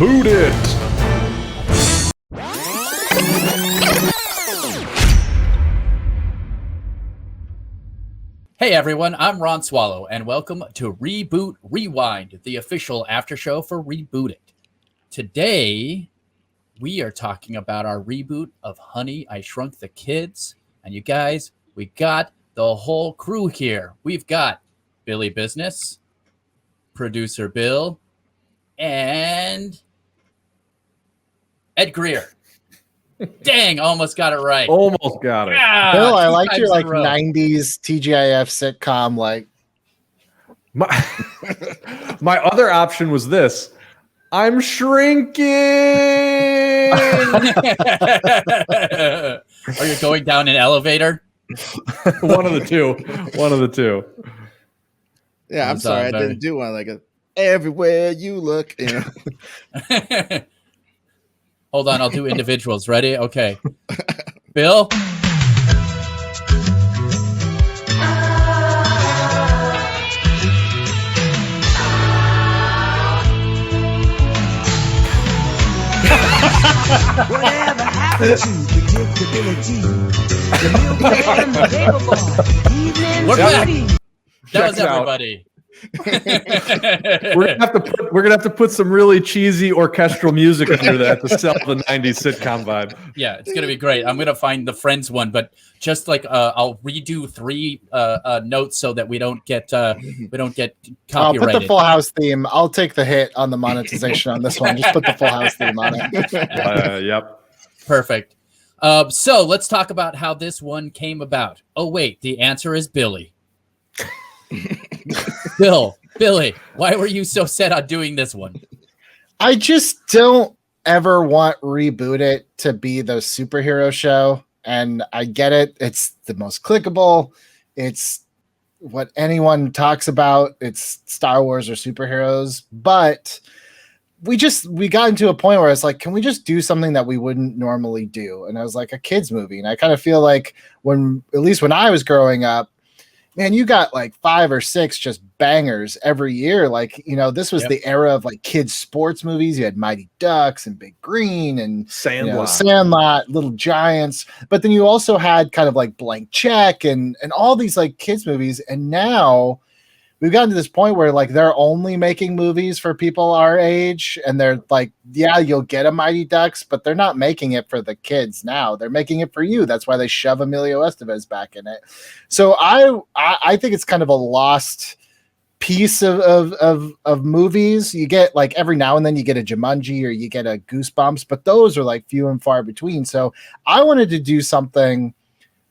Reboot It! Hey everyone, I'm Ron Swallow, and welcome to Reboot Rewind, the official after show for Reboot It. Today, we are talking about our reboot of Honey, I Shrunk the Kids. And you guys, we got the whole crew here. We've got Billy Business, producer Bill, and Ed Greer. Dang, almost got it right. Almost got it. Yeah, Bill, I liked your like in a row. 90s TGIF sitcom like My other option was this. I'm shrinking. Are you going down an elevator? One of the two. One of the two. Yeah, I'm sorry, I didn't do one like a everywhere you look. You know? Hold on, I'll do individuals. Ready? Okay. Bill? Whatever happened to predictability? The milkman and the paper boy. Evening We're back. beauty. That was Checks out. everybody. We're gonna have to put some really cheesy orchestral music under that to sell the 90s sitcom vibe. Yeah, it's gonna be great. I'm gonna find the Friends one, but just like I'll redo 3 notes so that we don't get copyrighted. I'll put the Full House theme. I'll take the hit on the monetization on this one. Just put the Full House theme on it. Yep. Perfect. So let's talk about how this one came about. Oh wait, the answer is Billy. Billy, why were you so set on doing this one? I just don't ever want Reboot It to be the superhero show. And I get it. It's the most clickable. It's what anyone talks about. It's Star Wars or superheroes. But we got into a point where it's like, can we just do something that we wouldn't normally do? And I was like, a kid's movie. And I kind of feel like at least when I was growing up, man, you got like 5 or 6 just bangers every year. Like, you know, this was the era of like kids sports movies. You had Mighty Ducks and Big Green and Sandlot, Little Giants. But then you also had kind of like Blank Check and all these like kids movies. And now we've gotten to this point where like they're only making movies for people our age. And they're like, yeah, you'll get a Mighty Ducks, but they're not making it for the kids now. They're making it for you. That's why they shove Emilio Estevez back in it. So I think it's kind of a lost piece of movies. You get like every now and then you get a Jumanji or you get a Goosebumps, but those are like few and far between. So I wanted to do something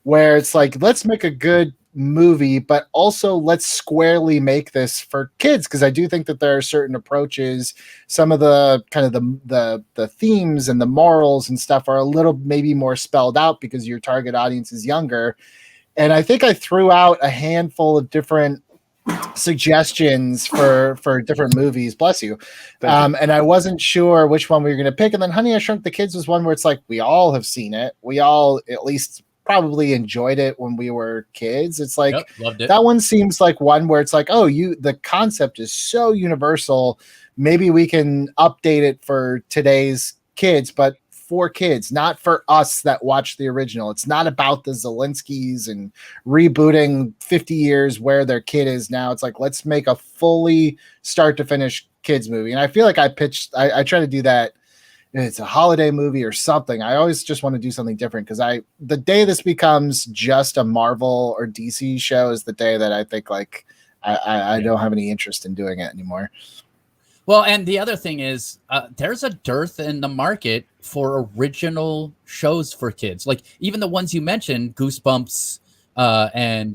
where it's like, let's make a good movie, but also let's squarely make this for kids, because I do think that there are certain approaches, some of the kind of the themes and the morals and stuff are a little maybe more spelled out because your target audience is younger. And I think I threw out a handful of different suggestions for different movies. Bless you. And I wasn't sure which one we were going to pick. And then Honey, I Shrunk the Kids was one where it's like, we all have seen it. We all at least probably enjoyed it when we were kids. It's like, loved it. That one seems like one where it's like, oh, the concept is so universal. Maybe we can update it for today's kids, but for kids, not for us that watch the original. It's not about the Zalinskys and rebooting 50 years where their kid is now. It's like, let's make a fully start to finish kids movie. And I feel like I try to do that. It's a holiday movie or something. I always just want to do something different, because the day this becomes just a Marvel or DC show is the day that I think like I don't have any interest in doing it anymore. Well, and the other thing is there's a dearth in the market for original shows for kids. Like even the ones you mentioned, Goosebumps and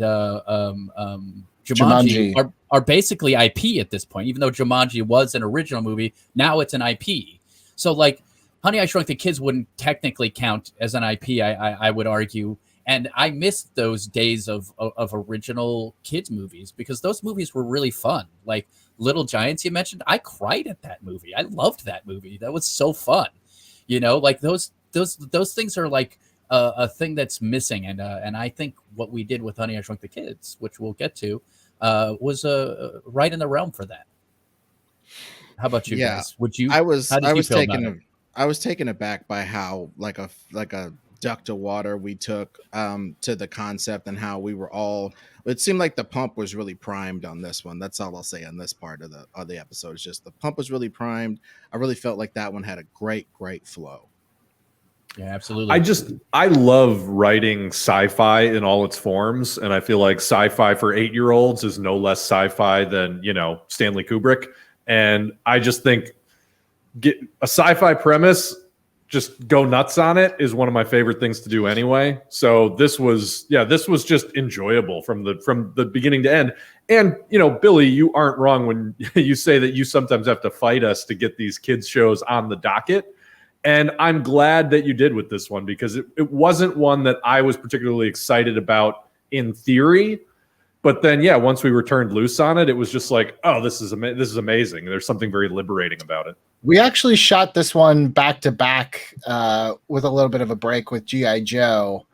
Jumanji are basically IP at this point. Even though Jumanji was an original movie, now it's an IP. So like Honey, I Shrunk the Kids wouldn't technically count as an IP, I would argue. And I missed those days of original kids movies, because those movies were really fun. Like Little Giants, you mentioned, I cried at that movie. I loved that movie. That was so fun. You know, like those things are like a thing that's missing. And I think what we did with Honey, I Shrunk the Kids, which we'll get to, was right in the realm for that. How about you Yeah, guys? Would you? I was How did I you was feel about it? I was taken aback by how like a duct of water we took to the concept, and how we were all, it seemed like the pump was really primed on this one. That's all I'll say on this part of the episode. It's just the pump was really primed. I really felt like that one had a great flow. Yeah, absolutely. I love writing sci-fi in all its forms, and I feel like sci-fi for 8-year-olds is no less sci-fi than, Stanley Kubrick. And I just think get a sci-fi premise, just go nuts on it, is one of my favorite things to do anyway. So this was just enjoyable from the beginning to end. And Billy, you aren't wrong when you say that you sometimes have to fight us to get these kids shows on the docket. And I'm glad that you did with this one, because it wasn't one that I was particularly excited about in theory. But then, once we were turned loose on it, it was just like, oh, this is amazing. There's something very liberating about it. We actually shot this one back to back with a little bit of a break with G.I. Joe.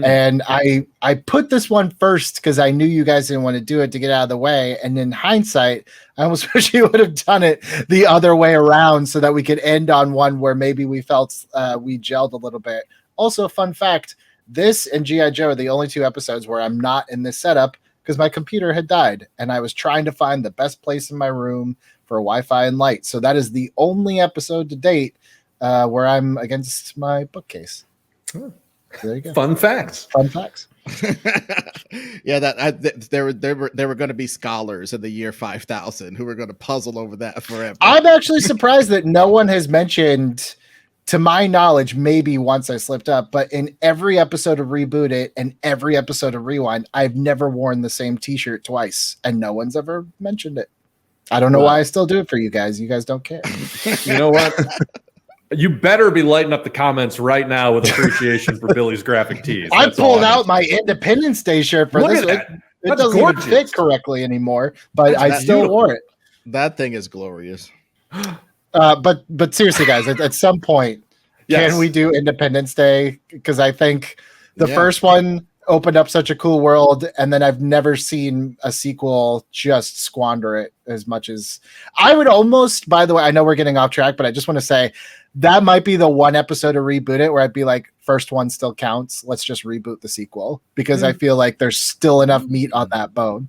And I put this one first because I knew you guys didn't want to do it to get out of the way. And in hindsight, I almost wish you would have done it the other way around so that we could end on one where maybe we felt we gelled a little bit. Also, fun fact, this and G.I. Joe are the only 2 episodes where I'm not in this setup because my computer had died and I was trying to find the best place in my room for Wi-Fi and light. So that is the only episode to date where I'm against my bookcase. There you go. Fun facts. Yeah, there were going to be scholars in the year 5000 who were going to puzzle over that forever. I'm actually surprised that no one has mentioned, to my knowledge, maybe once I slipped up, but in every episode of Reboot It and every episode of Rewind, I've never worn the same t-shirt twice, and no one's ever mentioned it. I don't know why I still do it for you guys. You guys don't care. You know what? You better be lighting up the comments right now with appreciation for Billy's graphic tees. I pulled out my Independence Day shirt for this. It doesn't even fit correctly anymore, but I still wore it. That thing is glorious. But seriously, guys, at some point, can we do Independence Day? Because I think the first one opened up such a cool world, and then I've never seen a sequel just squander it as much as I would almost. By the way, I know we're getting off track, but I just want to say that might be the one episode of Reboot It where I'd be like, first one still counts. Let's just reboot the sequel, because I feel like there's still enough meat on that bone.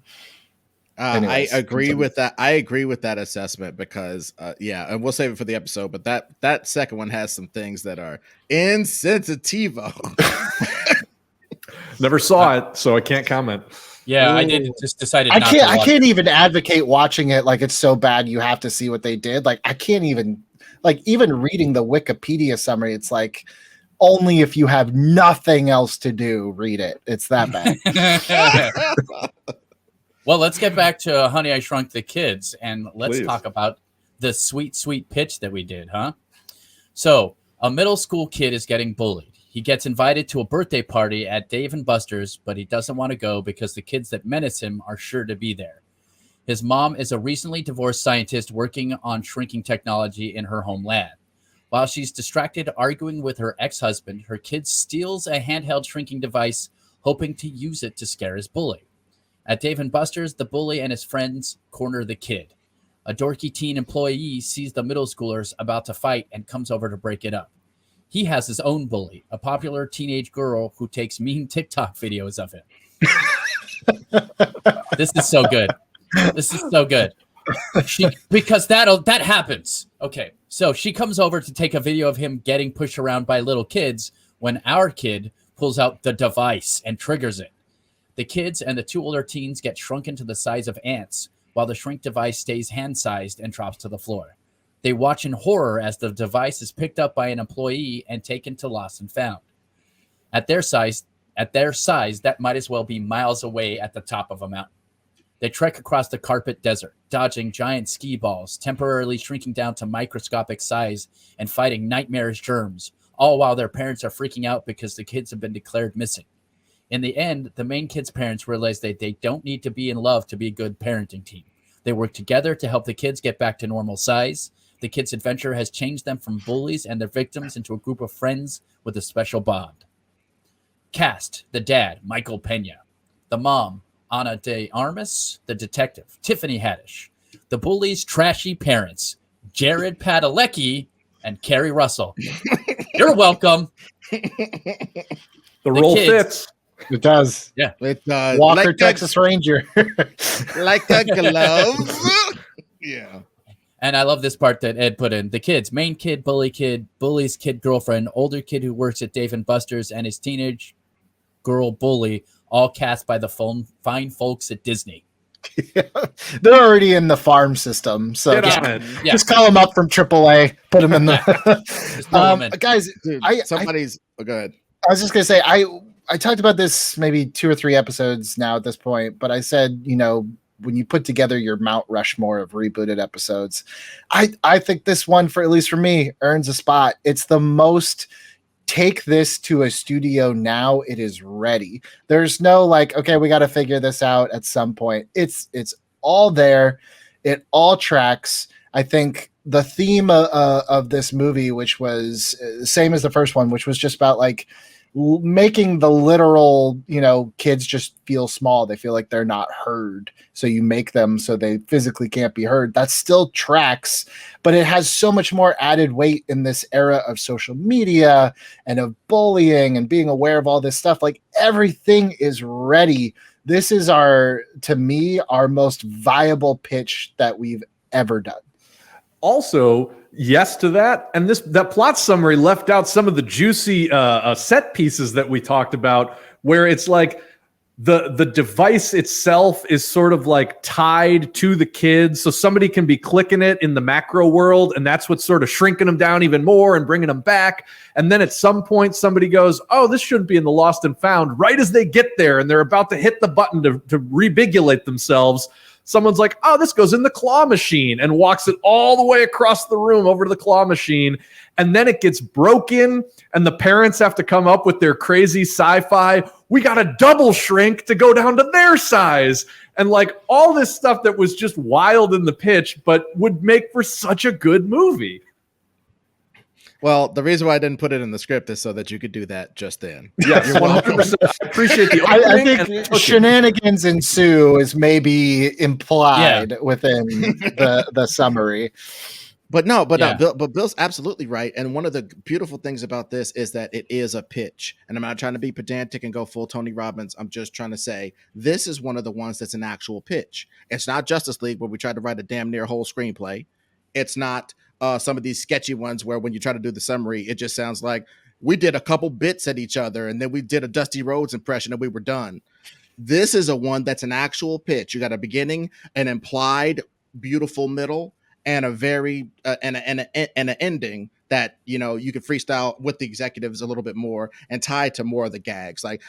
Anyways, I agree with that. I agree with that assessment because, and we'll save it for the episode. But that second one has some things that are insensitivo. Never saw it, so I can't comment. Yeah, I did just decided. I can't even advocate watching it. Like, it's so bad you have to see what they did. Like, I can't even even reading the Wikipedia summary. It's like, only if you have nothing else to do, read it. It's that bad. Well, let's get back to Honey, I Shrunk the Kids, and let's talk about the sweet, sweet pitch that we did, huh? So, a middle school kid is getting bullied. He gets invited to a birthday party at Dave & Buster's, but he doesn't want to go because the kids that menace him are sure to be there. His mom is a recently divorced scientist working on shrinking technology in her home lab. While she's distracted arguing with her ex-husband, her kid steals a handheld shrinking device, hoping to use it to scare his bully. At Dave & Buster's, the bully and his friends corner the kid. A dorky teen employee sees the middle schoolers about to fight and comes over to break it up. He has his own bully, a popular teenage girl who takes mean TikTok videos of him. This is so good. This is so good. Because that happens. Okay, so she comes over to take a video of him getting pushed around by little kids when our kid pulls out the device and triggers it. The kids and the 2 older teens get shrunken to the size of ants, while the shrink device stays hand-sized and drops to the floor. They watch in horror as the device is picked up by an employee and taken to Lost and Found. At their size, that might as well be miles away at the top of a mountain. They trek across the carpet desert, dodging giant ski balls, temporarily shrinking down to microscopic size and fighting nightmarish germs, all while their parents are freaking out because the kids have been declared missing. In the end, the main kid's parents realize that they don't need to be in love to be a good parenting team. They work together to help the kids get back to normal size. The kids' adventure has changed them from bullies and their victims into a group of friends with a special bond. Cast: the dad, Michael Pena. The mom, Ana de Armas. The detective, Tiffany Haddish. The bullies' trashy parents, Jared Padalecki and Kerry Russell. You're welcome. The role kids. fits. It does. With Walker, like Texas Ranger. like a glove. Yeah. And I love this part that Ed put in. The kids, main kid, bully's kid girlfriend, older kid who works at Dave & Buster's, and his teenage girl bully, all cast by the fine folks at Disney. They're already in the farm system. So Get on it. Yeah. just call them up from AAA, put them in the Just throw 'em in. guys. Dude, I go ahead. was just gonna say I talked about this maybe 2 or 3 episodes now at this point, but I said, when you put together your Mount Rushmore of rebooted episodes, I think this one, for at least for me, earns a spot. It's the most take this to a studio now. It is ready. There's no like, okay, we got to figure this out at some point. It's all there. It all tracks. I think the theme of this movie, which was same as the first one, which was just about like making the literal, kids just feel small. They feel like they're not heard. So you make them so they physically can't be heard. That still tracks, but it has so much more added weight in this era of social media and of bullying and being aware of all this stuff. Like everything is ready. This is to me, our most viable pitch that we've ever done. Also, yes to that. And that plot summary left out some of the juicy set pieces that we talked about, where it's like the device itself is sort of like tied to the kids. So somebody can be clicking it in the macro world, and that's what's sort of shrinking them down even more and bringing them back. And then at some point, somebody goes, oh, this shouldn't be in the lost and found. Right as they get there and they're about to hit the button to rebigulate themselves, someone's like, oh, this goes in the claw machine, and walks it all the way across the room over to the claw machine. And then it gets broken, and the parents have to come up with their crazy sci-fi. We got a double shrink to go down to their size. And like all this stuff that was just wild in the pitch, but would make for such a good movie. Well, the reason why I didn't put it in the script is so that you could do that just then. Yes, 100%. I appreciate the I opening. think shenanigans ensue is maybe implied within the summary. But Bill's absolutely right. And one of the beautiful things about this is that it is a pitch. And I'm not trying to be pedantic and go full Tony Robbins. I'm just trying to say this is one of the ones that's an actual pitch. It's not Justice League where we tried to write a damn near whole screenplay. It's not some of these sketchy ones where when you try to do the summary, it just sounds like we did a couple bits at each other and then we did a Dusty Rhodes impression and we were done. This is a one that's an actual pitch. You got a beginning, an implied beautiful middle, and a very and an ending that you can freestyle with the executives a little bit more and tie to more of the gags. Like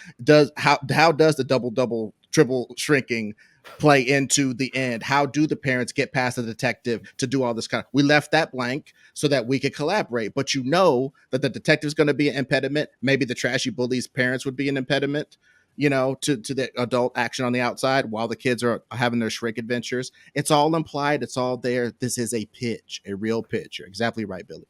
how does the double triple shrinking play into the end? How do the parents get past the detective to do all this kind of? We left that blank so that we could collaborate, but that the detective's going to be an impediment. Maybe the trashy bully's parents would be an impediment, to the adult action on the outside while the kids are having their shrink adventures. It's all implied. It's all there. This is a pitch, a real pitch. You're exactly right, Billy.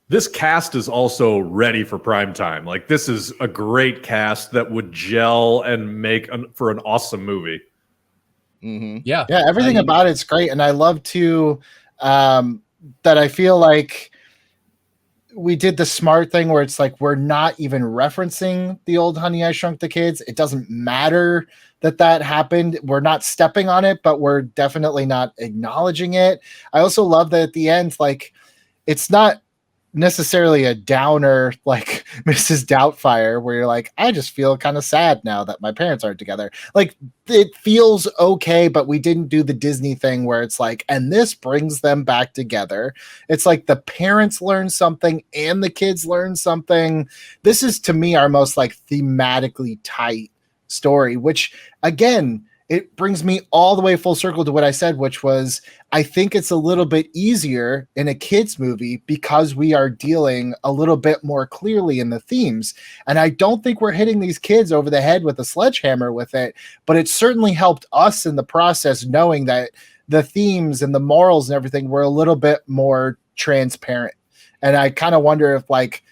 This cast is also ready for prime time. Like this is a great cast that would gel and make for an awesome movie. Mm-hmm. Yeah. Everything about it's great. And I love to, that I feel like we did the smart thing where it's like we're not even referencing the old Honey, I Shrunk the Kids. It doesn't matter that happened. We're not stepping on it, but we're definitely not acknowledging it. I also love that at the end, like it's not necessarily a downer like Mrs. Doubtfire where you're like, I just feel kind of sad now that my parents aren't together. Like it feels okay, but we didn't do the Disney thing where it's like, and this brings them back together. It's like the parents learn something and the kids learn something. This is to me our most like thematically tight story, which again, it brings me all the way full circle to what I said, which was, I think it's a little bit easier in a kid's movie because we are dealing a little bit more clearly in the themes. And I don't think we're hitting these kids over the head with a sledgehammer with it, but it certainly helped us in the process knowing that the themes and the morals and everything were a little bit more transparent. And I kind of wonder if like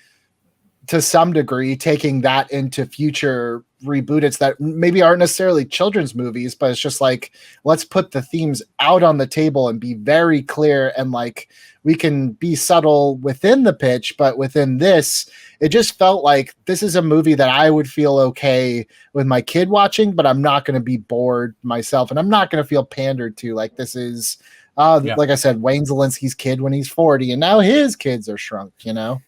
to some degree, taking that into future reboots that maybe aren't necessarily children's movies, but it's just like, let's put the themes out on the table and be very clear. And like, we can be subtle within the pitch, but within this, it just felt like this is a movie that I would feel okay with my kid watching, but I'm not going to be bored myself. And I'm not going to feel pandered to. Like, this is, like I said, Wayne Zalinsky's kid when he's 40, and now his kids are shrunk, you know?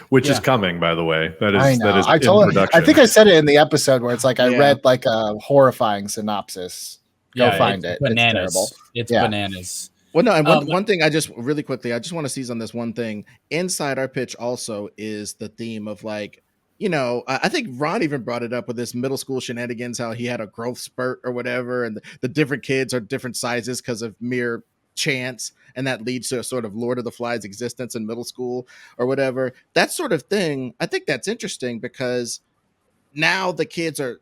Which is coming, by the way. That is, I know. that is I in production. I think I said it in the episode where it's like I read like a horrifying synopsis. Go find it. Bananas. It's terrible. It's bananas. Well, no, and one thing I just really quickly, I just want to seize on this one thing. Inside our pitch also is the theme of like, you know, I think Ron even brought it up with this middle school shenanigans, how he had a growth spurt or whatever, and the different kids are different sizes because of mere chance, and that leads to a sort of Lord of the Flies existence in middle school or whatever. That sort of thing, I think that's interesting because now the kids are,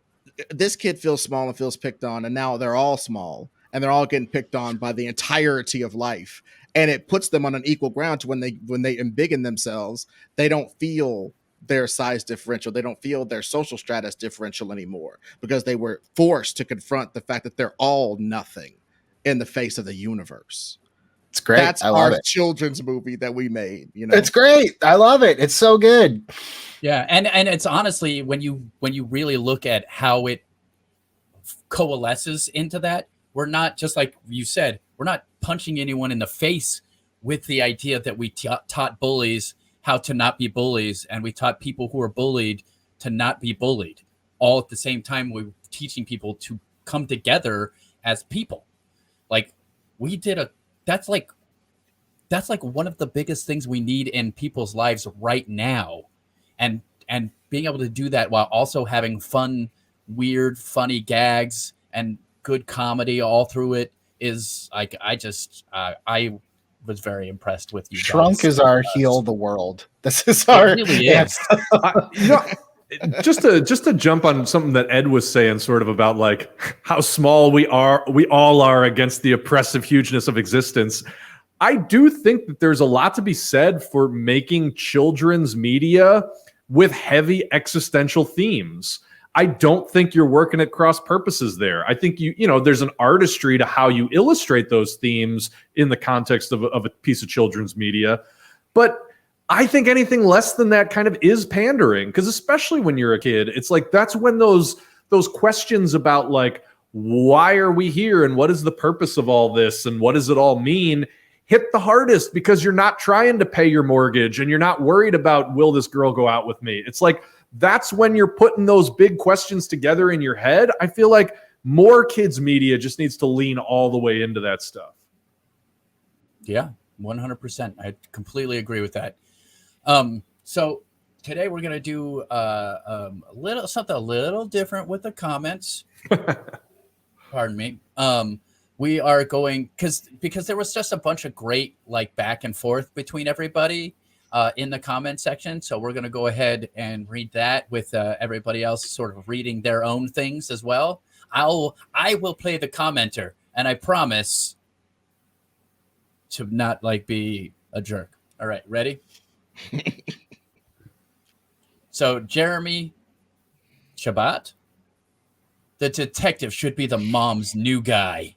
this kid feels small and feels picked on, and now they're all small and they're all getting picked on by the entirety of life, and it puts them on an equal ground to when they embiggen themselves, they don't feel their size differential, they don't feel their social status differential anymore because they were forced to confront the fact that they're all nothing in the face of the universe. It's great. That's I love our it. children's movie that we made. You know, It's great. I love it. It's so good. Yeah, and it's honestly, when you really look at how it coalesces into that, we're not, just like you said, we're not punching anyone in the face with the idea that we taught bullies how to not be bullies, and we taught people who are bullied to not be bullied. All at the same time, we're teaching people to come together as people. Like, we did that's like one of the biggest things we need in people's lives right now. And being able to do that while also having fun, weird, funny gags and good comedy all through it is like, I was very impressed with you. Shrunk guys. is our heal the world. This is our, It really is. You know, just to jump on something that Ed was saying, sort of about like how small we all are against the oppressive hugeness of existence. I do think that there's a lot to be said for making children's media with heavy existential themes. I don't think you're working at cross purposes there. I think you know, there's an artistry to how you illustrate those themes in the context of a piece of children's media. But I think anything less than that kind of is pandering, because especially when you're a kid, it's like that's when those questions about like, why are we here and what is the purpose of all this and what does it all mean hit the hardest, because you're not trying to pay your mortgage and you're not worried about, will this girl go out with me? It's like, that's when you're putting those big questions together in your head. I feel like more kids media just needs to lean all the way into that stuff. Yeah, 100%. I completely agree with that. So today we're going to do something a little different with the comments. Pardon me. We are going, because there was just a bunch of great like back and forth between everybody in the comment section. So we're going to go ahead and read that with everybody else sort of reading their own things as well. I will play the commenter, and I promise to not like be a jerk. All right, ready? So Jeremy Shabbat, the detective should be the mom's new guy.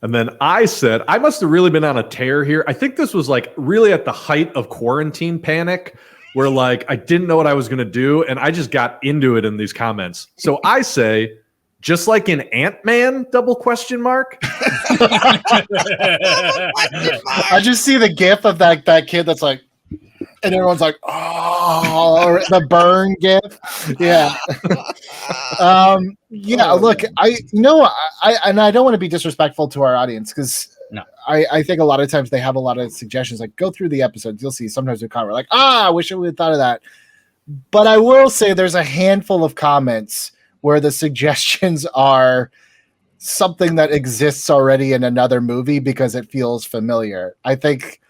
And then I said, I must have really been on a tear here. I think this was like really at the height of quarantine panic, where like I didn't know what I was going to do, and I just got into it in these comments. So I say, just like in Ant-Man, ? I just see the gif of that kid that's like, and everyone's like, oh, the burn gif. Yeah. Look, I don't want to be disrespectful to our audience, because no. I think a lot of times they have a lot of suggestions. Like, go through the episodes, you'll see sometimes we comment like, I wish I would have thought of that. But I will say there's a handful of comments where the suggestions are something that exists already in another movie because it feels familiar. I think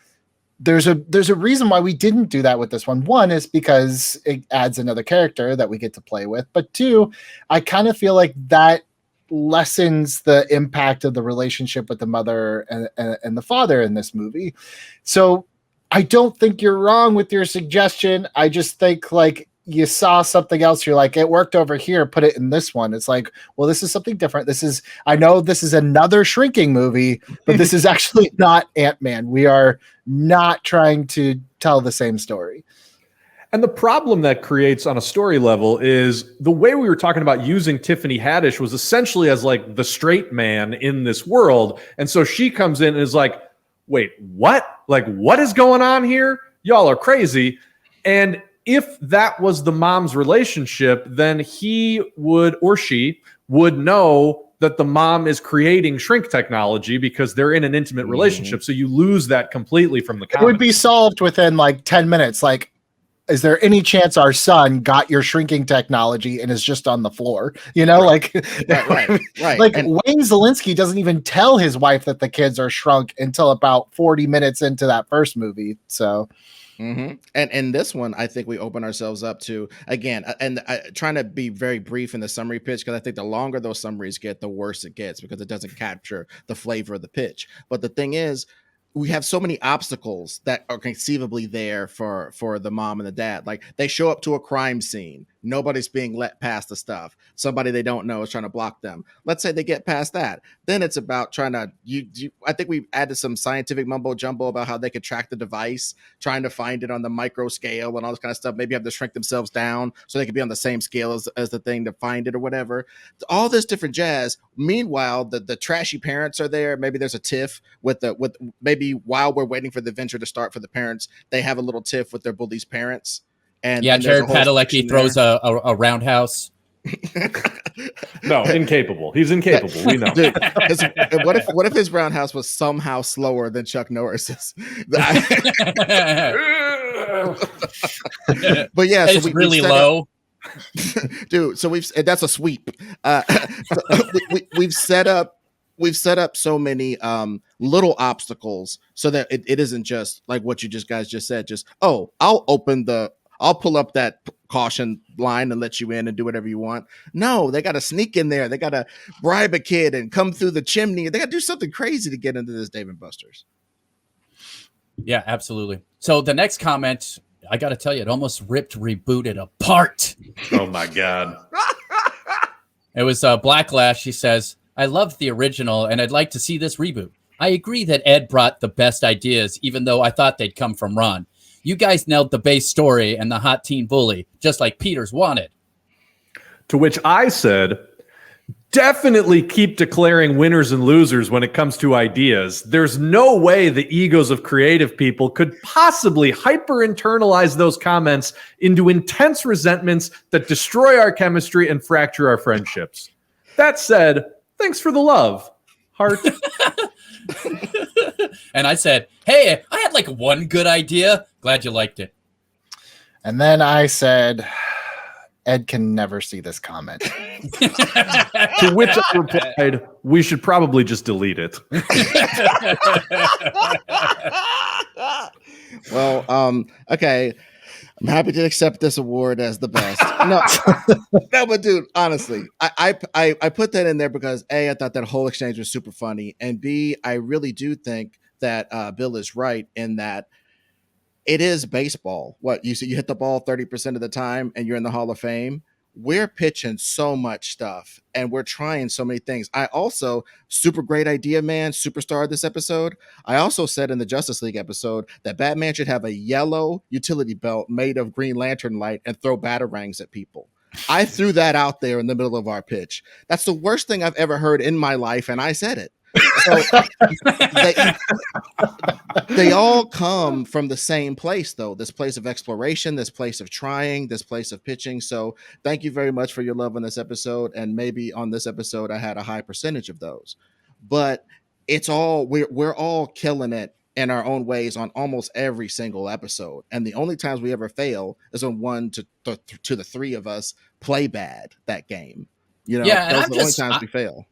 there's a reason why we didn't do that with this one. One is because it adds another character that we get to play with. But two, I kind of feel like that lessens the impact of the relationship with the mother and the father in this movie. So I don't think you're wrong with your suggestion. I just think like you saw something else. You're like, it worked over here. Put it in this one. It's like, well, this is something different. I know this is another shrinking movie, but this is actually not Ant-Man. We are not trying to tell the same story. And the problem that creates on a story level is the way we were talking about using Tiffany Haddish was essentially as like the straight man in this world. And so she comes in and is like, wait, what? Like, what is going on here? Y'all are crazy. And if that was the mom's relationship, then he would, or she would know that the mom is creating shrink technology because they're in an intimate relationship. So you lose that completely from the comics. It would be solved within like 10 minutes. Like, is there any chance our son got your shrinking technology and is just on the floor? You know, right. right. Like and Wayne Zalinsky doesn't even tell his wife that the kids are shrunk until about 40 minutes into that first movie. So, and this one, I think we open ourselves up to again, and trying to be very brief in the summary pitch because I think the longer those summaries get, the worse it gets because it doesn't capture the flavor of the pitch. But the thing is, we have so many obstacles that are conceivably there for the mom and the dad. Like they show up to a crime scene. Nobody's being let past the stuff. Somebody they don't know is trying to block them. Let's say they get past that. Then it's about trying to, I think we've added some scientific mumbo jumbo about how they could track the device, trying to find it on the micro scale and all this kind of stuff. Maybe have to shrink themselves down so they could be on the same scale as the thing to find it or whatever. All this different jazz. Meanwhile, the trashy parents are there. Maybe there's a tiff with maybe while we're waiting for the adventure to start for the parents, they have a little tiff with their bully's parents. And Jared Padalecki throws a roundhouse. No, incapable. He's incapable. We know. Dude, what if his roundhouse was somehow slower than Chuck Norris's? But yeah, it's so really low. Dude, so that's a sweep. We've set up so many little obstacles so that it isn't just like what you guys just said. Just I'll pull up that caution line and let you in and do whatever you want. No, they got to sneak in there. They got to bribe a kid and come through the chimney. They got to do something crazy to get into this Dave & Buster's. Yeah, absolutely. So the next comment, I got to tell you, it almost ripped Reboot It apart. Oh my God. It was Blacklash. She says, I loved the original and I'd like to see this reboot. I agree that Ed brought the best ideas, even though I thought they'd come from Ron. You guys nailed the base story and the hot teen bully, just like Peters wanted. To which I said, definitely keep declaring winners and losers when it comes to ideas. There's no way the egos of creative people could possibly hyper-internalize those comments into intense resentments that destroy our chemistry and fracture our friendships. That said, thanks for the love. Heart. And I said, hey, I had like one good idea. Glad you liked it. And then I said, Ed can never see this comment. To which I replied, we should probably just delete it. Well, okay. I'm happy to accept this award as the best. No, but dude, honestly, I put that in there because A, I thought that whole exchange was super funny, and B, I really do think that Bill is right in that it is baseball. What you hit the ball 30% of the time, and you're in the Hall of Fame. We're pitching so much stuff, and we're trying so many things. I also super great idea, man. Superstar this episode. I also said in the Justice League episode that Batman should have a yellow utility belt made of Green Lantern light and throw batarangs at people. I threw that out there in the middle of our pitch. That's the worst thing I've ever heard in my life, and I said it. So they all come from the same place, though. This place of exploration, this place of trying, this place of pitching. So thank you very much for your love on this episode. And maybe on this episode, I had a high percentage of those. But it's all we're all killing it in our own ways on almost every single episode. And the only times we ever fail is when one to the three of us play bad that game. You know, yeah, those are the only times we fail.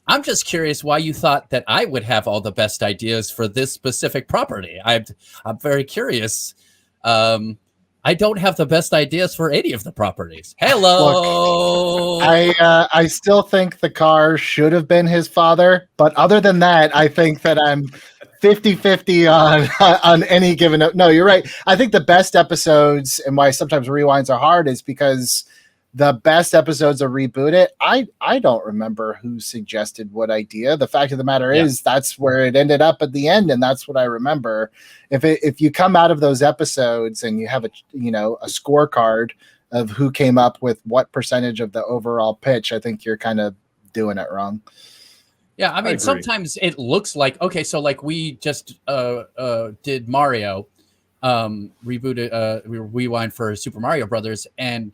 I'm just curious why you thought that I would have all the best ideas for this specific property. I'm very curious. I don't have the best ideas for any of the properties. Hello. Look, I still think the car should have been his father, but other than that, I think that I'm 50-50 on any given. No, you're right. I think the best episodes, and why sometimes rewinds are hard, is because the best episodes of Reboot It, I don't remember who suggested what idea. The fact of the matter is that's where it ended up at the end, and that's what I remember. If you come out of those episodes and you have a scorecard of who came up with what percentage of the overall pitch, I think you're kind of doing it wrong. Yeah, I mean, sometimes it looks like, okay, so like we just did Mario, rebooted, rewind for Super Mario Brothers, and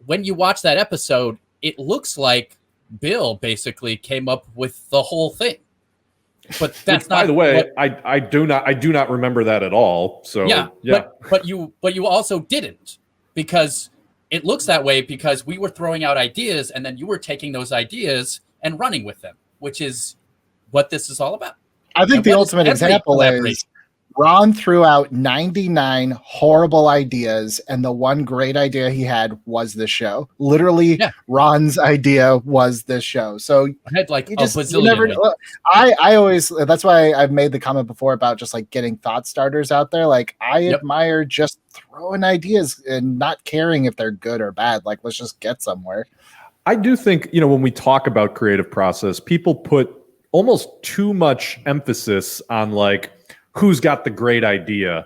when you watch that episode, it looks like Bill basically came up with the whole thing. But that's not. By the way, I do not remember that at all. So yeah. But you also didn't, because it looks that way because we were throwing out ideas and then you were taking those ideas and running with them, which is what this is all about. I think the ultimate example is Ron threw out 99 horrible ideas, and the one great idea he had was this show. Literally, Ron's idea was this show. So I had like you never. I always. That's why I've made the comment before about just like getting thought starters out there. Like I admire just throwing ideas and not caring if they're good or bad. Like let's just get somewhere. I do think, when we talk about creative process, people put almost too much emphasis on like who's got the great idea,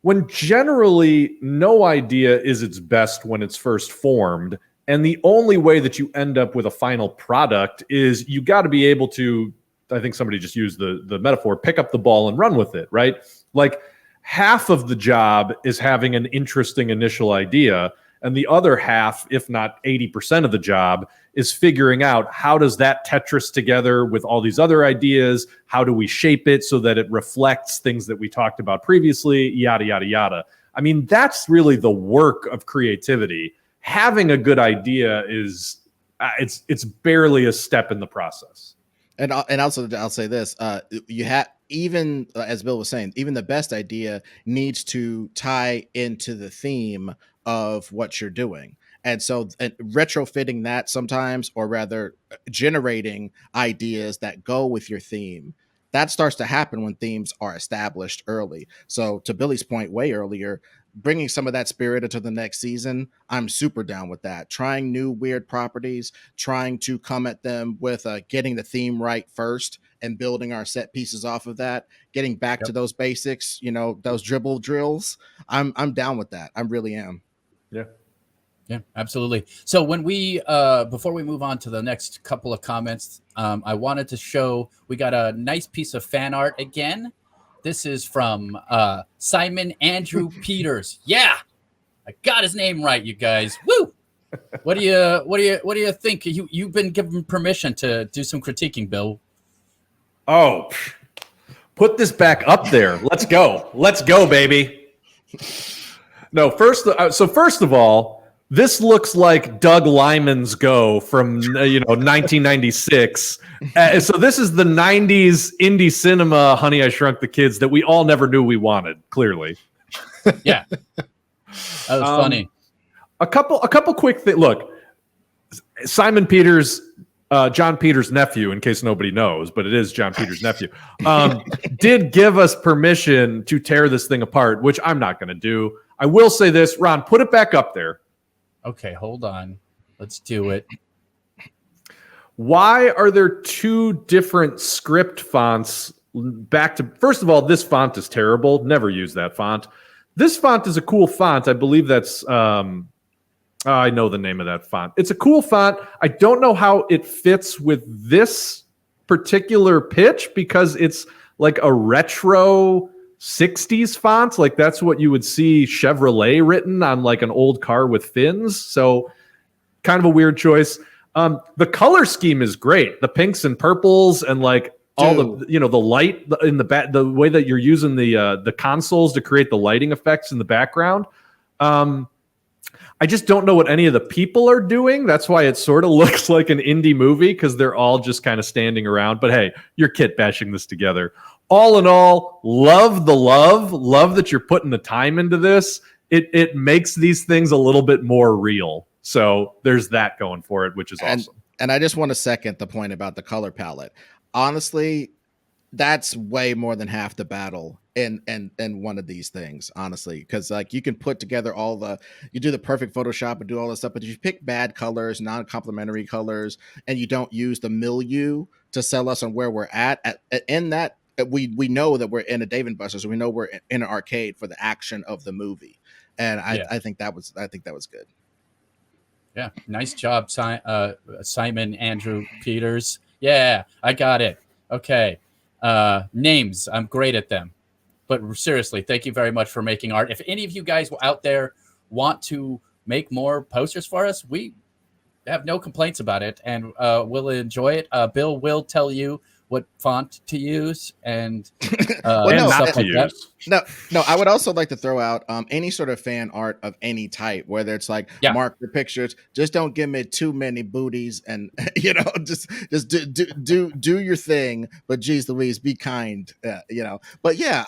when generally no idea is its best when it's first formed. And the only way that you end up with a final product is you got to be able to, I think somebody just used the metaphor, pick up the ball and run with it, right? Like half of the job is having an interesting initial idea, and the other half, if not 80% of the job, is figuring out how does that Tetris together with all these other ideas? How do we shape it so that it reflects things that we talked about previously? Yada, yada, yada. I mean, that's really the work of creativity. Having a good idea is, it's barely a step in the process. And also, I'll say this: you have, even as Bill was saying, even the best idea needs to tie into the theme of what you're doing. And so retrofitting that sometimes, or rather generating ideas that go with your theme, that starts to happen when themes are established early. So to Billy's point way earlier, bringing some of that spirit into the next season, I'm super down with that. Trying new weird properties, trying to come at them with getting the theme right first and building our set pieces off of that, getting back to those basics, those dribble drills. I'm down with that. I really am. Yeah, absolutely. So when we, before we move on to the next couple of comments, I wanted to show, we got a nice piece of fan art again. This is from Simon Andrew Peters. Yeah, I got his name right, you guys. Woo! What do you think? You've been given permission to do some critiquing, Bill. Oh, put this back up there. Let's go, baby. No, first of all, this looks like Doug Liman's Go from 1996. So this is the 90s indie cinema Honey, I Shrunk the Kids that we all never knew we wanted, clearly. Yeah. That was funny. A couple quick things. Look, Simon Peters, John Peters' nephew, in case nobody knows, but it is John Peters' nephew, did give us permission to tear this thing apart, which I'm not going to do. I will say this, Ron, put it back up there. Okay, hold on. Let's do it. Why are there two different script fonts back to... First of all, this font is terrible. Never use that font. This font is a cool font. I believe that's... I know the name of that font. It's a cool font. I don't know how it fits with this particular pitch because it's like a retro 60s font. Like that's what you would see Chevrolet written on like an old car with fins. So kind of a weird choice. The color scheme is great. The pinks and purples and like all the, the light in the back, the way that you're using the consoles to create the lighting effects in the background. I just don't know what any of the people are doing. That's why it sort of looks like an indie movie because they're all just kind of standing around. But hey, you're kit bashing this together. All in all, love that you're putting the time into this. It makes these things a little bit more real. So there's that going for it, which is awesome. And I just want to second the point about the color palette. Honestly, that's way more than half the battle in one of these things, honestly, because like you can put together you do the perfect Photoshop and do all this stuff, but if you pick bad colors, non-complementary colors, and you don't use the milieu to sell us on where we're in that, we know that we're in a Dave and Buster's, so we know we're in an arcade for the action of the movie, and I think that was good. Yeah, nice job, Simon Andrew Peters. Yeah, I got it. Okay. Names, I'm great at them. But seriously, thank you very much for making art. If any of you guys out there want to make more posters for us, we have no complaints about it, and we'll enjoy it. Bill will tell you what font to use and stuff like that. No, I would also like to throw out any sort of fan art of any type, whether it's like mark your pictures, just don't give me too many booties, and just do your thing. But geez Louise, be kind, But yeah,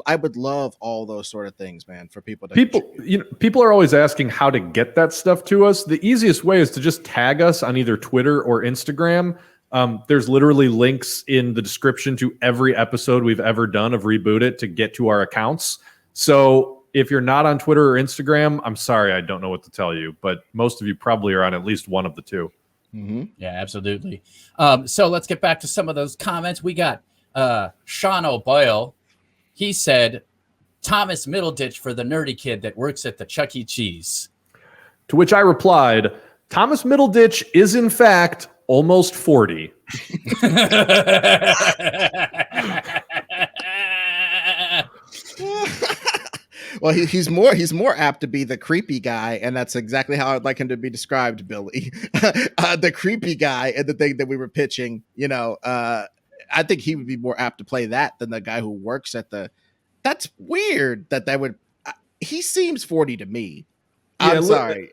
I would love all those sort of things, man, for people to people are always asking how to get that stuff to us. The easiest way is to just tag us on either Twitter or Instagram. There's literally links in the description to every episode we've ever done of Reboot It to get to our accounts. So if you're not on Twitter or Instagram, I'm sorry, I don't know what to tell you, but most of you probably are on at least one of the two. Mm-hmm. Yeah, absolutely. So let's get back to some of those comments. We got Sean O'Boyle. He said, Thomas Middleditch for the nerdy kid that works at the Chuck E. Cheese. To which I replied, Thomas Middleditch is in fact almost 40. Well, he's more apt to be the creepy guy, and that's exactly how I'd like him to be described, Billy. The creepy guy and the thing that we were pitching. I think he would be more apt to play that than the guy who works at the. That's weird that would. He seems 40 to me. I'm sorry.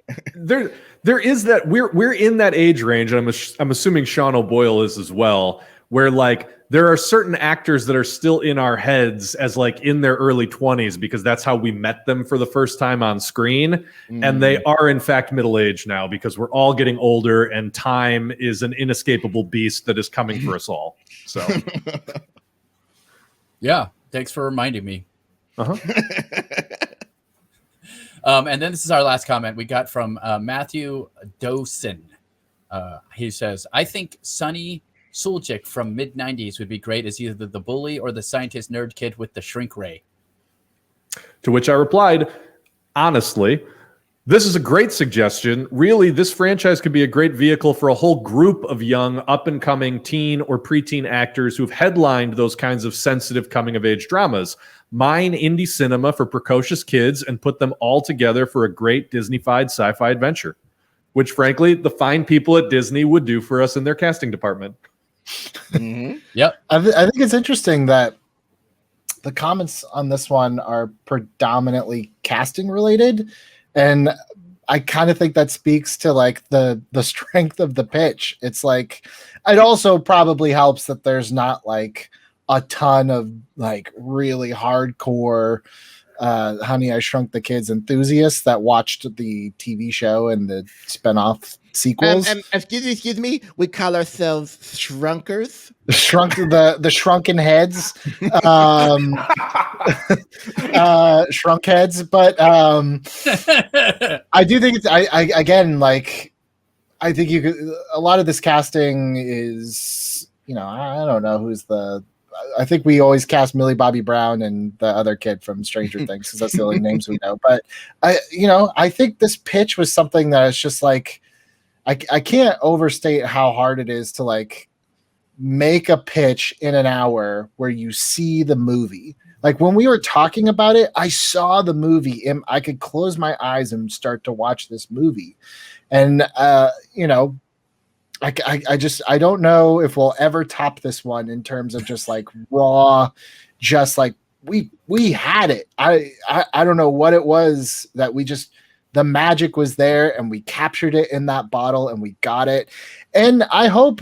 There is that we're in that age range, and I'm assuming Sean O'Boyle is as well, where like there are certain actors that are still in our heads as like in their early 20s because that's how we met them for the first time on screen, and they are in fact middle-aged now because we're all getting older and time is an inescapable beast that is coming for us all. So yeah, thanks for reminding me. And then this is our last comment we got from Matthew Dosen. He says, I think Sonny Suljic from mid-90s would be great as either the bully or the scientist nerd kid with the shrink ray. To which I replied, honestly, this is a great suggestion. Really, this franchise could be a great vehicle for a whole group of young, up-and-coming teen or preteen actors who've headlined those kinds of sensitive coming-of-age dramas. Mine indie cinema for precocious kids and put them all together for a great Disney-fied sci-fi adventure, which, frankly, the fine people at Disney would do for us in their casting department. Mm-hmm. Yep. I think it's interesting that the comments on this one are predominantly casting related. And I kind of think that speaks to like the strength of the pitch. It's like, it also probably helps that there's not like a ton of like really hardcore Honey, I Shrunk the Kids enthusiasts that watched the TV show and the spinoff sequels. Excuse me, we call ourselves Shrunkers. The shrunken heads, shrunk heads. But I do think it's again, like I think you could. A lot of this casting is, I don't know who's the. I think we always cast Millie Bobby Brown and the other kid from Stranger Things because that's the only names we know. But I think this pitch was something that is just like, I can't overstate how hard it is to like make a pitch in an hour where you see the movie. Like when we were talking about it, I saw the movie and I could close my eyes and start to watch this movie. And, I don't know if we'll ever top this one in terms of just like raw, just like we had it. I don't know what it was that the magic was there and we captured it in that bottle and we got it. And I hope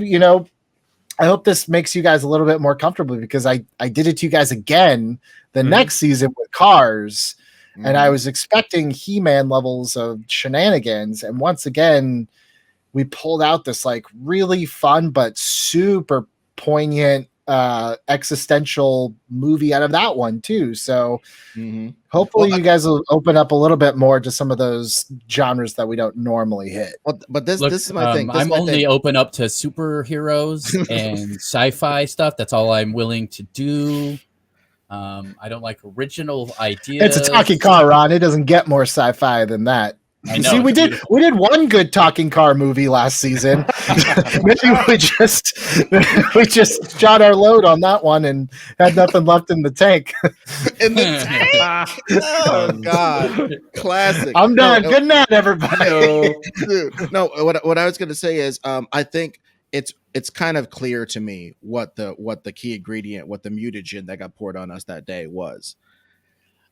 this makes you guys a little bit more comfortable because I did it to you guys again the next season with Cars, and I was expecting He-Man levels of shenanigans. And once again, we pulled out this like really fun but super poignant existential movie out of that one too. So Mhm. hopefully Well, you guys will open up a little bit more to some of those genres that we don't normally hit. Well, but this Look, is my thing. This is I'm my only thing. open up to superheroes and sci-fi stuff. That's all I'm willing to do. I don't like original ideas. It's a talking car, Ron. It doesn't get more sci-fi than that. I know, See, it's we beautiful. did one good talking car movie last season. Maybe we just shot our load on that one and had nothing left in the tank. In the tank. Oh God, classic. I'm done. No, Good night, everybody. dude, no. What I was going to say is, I think it's kind of clear to me what the key ingredient, what the mutagen that got poured on us that day was.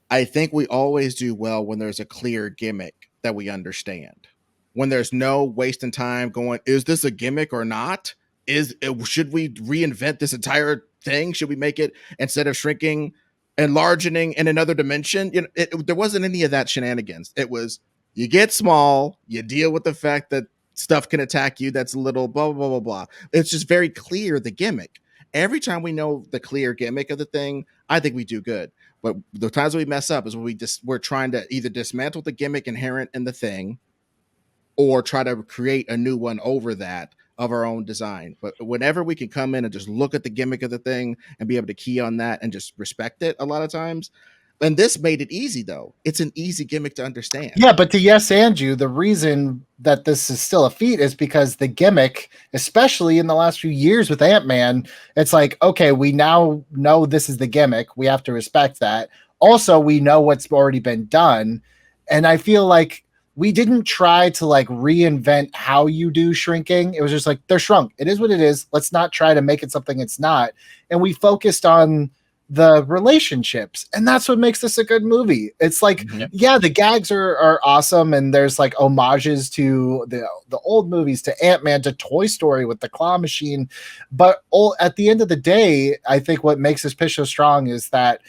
I think we always do well when there's a clear gimmick that we understand. When there's no wasting time going, is this a gimmick or not? Should we reinvent this entire thing? Should we make it, instead of shrinking, enlarging in another dimension? You know, there wasn't any of that shenanigans. It was, you get small, you deal with the fact that stuff can attack you. That's a little blah, blah, blah, blah. It's just very clear, the gimmick. Every time we know the clear gimmick of the thing, I think we do good. But the times we mess up is when we're trying to either dismantle the gimmick inherent in the thing, or try to create a new one over that of our own design. But whenever we can come in and just look at the gimmick of the thing and be able to key on that and just respect it a lot of times. And this made it easy, though. It's an easy gimmick to understand. Yeah, but to yes and you, the reason that this is still a feat is because the gimmick, especially in the last few years with Ant-Man, it's like, okay, we now know this is the gimmick. We have to respect that. Also, we know what's already been done. And I feel like we didn't try to like reinvent how you do shrinking. It was just like, they're shrunk. It is what it is. Let's not try to make it something it's not. And we focused on the relationships, and that's what makes this a good movie. It's like, yeah, the gags are awesome, and there's like homages to the old movies, to Ant-Man, to Toy Story with the claw machine. But at the end of the day, I think what makes this pitch so strong is that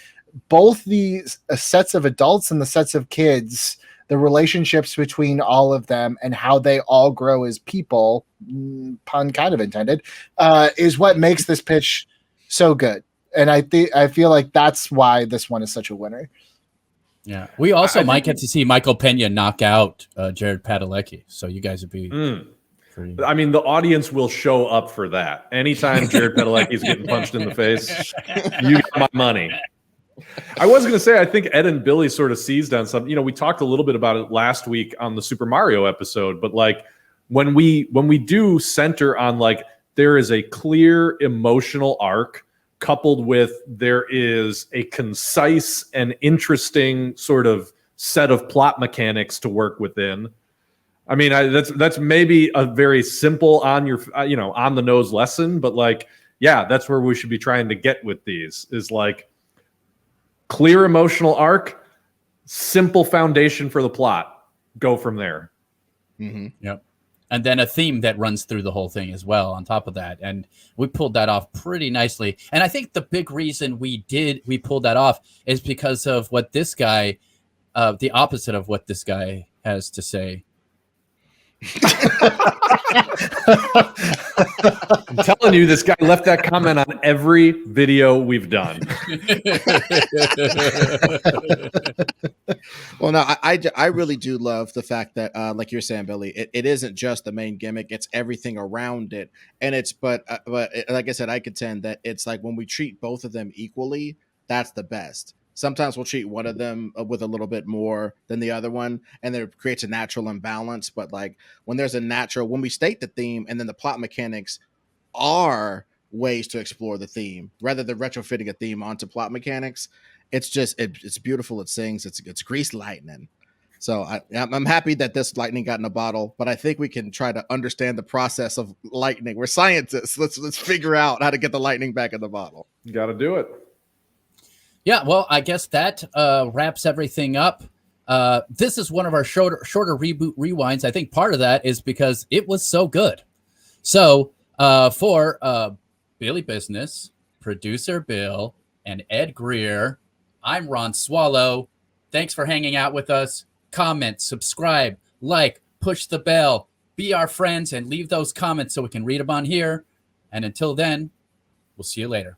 both the sets of adults and the sets of kids, the relationships between all of them and how they all grow as people, pun kind of intended, is what makes this pitch so good. And I feel like that's why this one is such a winner. Yeah, we also might get to see Michael Pena knock out Jared Padalecki, so you guys would be. I mean, the audience will show up for that. Anytime Jared Padalecki is getting punched in the face, you got my money. I was going to say, I think Ed and Billy sort of seized on something. You know, we talked a little bit about it last week on the Super Mario episode, but like when we do center on like there is a clear emotional arc, coupled with there is a concise and interesting sort of set of plot mechanics to work within. I mean, that's maybe a very simple on the nose lesson, but like, yeah, that's where we should be trying to get with these, is like clear emotional arc, simple foundation for the plot. Go from there. Mm-hmm. Yep. And then a theme that runs through the whole thing as well on top of that. And we pulled that off pretty nicely. And I think the big reason we pulled that off is because of what this guy, the opposite of what this guy has to say. I'm telling you, this guy left that comment on every video we've done. Well, no, I really do love the fact that, like you're saying, Billy, it isn't just the main gimmick; it's everything around it. And but like I said, I contend that it's like when we treat both of them equally, that's the best. Sometimes we'll treat one of them with a little bit more than the other one, and it creates a natural imbalance. But like when we state the theme and then the plot mechanics are ways to explore the theme rather than retrofitting a theme onto plot mechanics, it's beautiful. It sings. It's greased lightning. So I'm happy that this lightning got in a bottle, but I think we can try to understand the process of lightning. We're scientists. Let's figure out how to get the lightning back in the bottle. You got to do it. Yeah, well, I guess that wraps everything up. This is one of our shorter reboot rewinds. I think part of that is because it was so good. So for Billy Business, producer Bill, and Ed Greer, I'm Ron Swallow. Thanks for hanging out with us. Comment, subscribe, like, push the bell, be our friends, and leave those comments so we can read them on here. And until then, we'll see you later.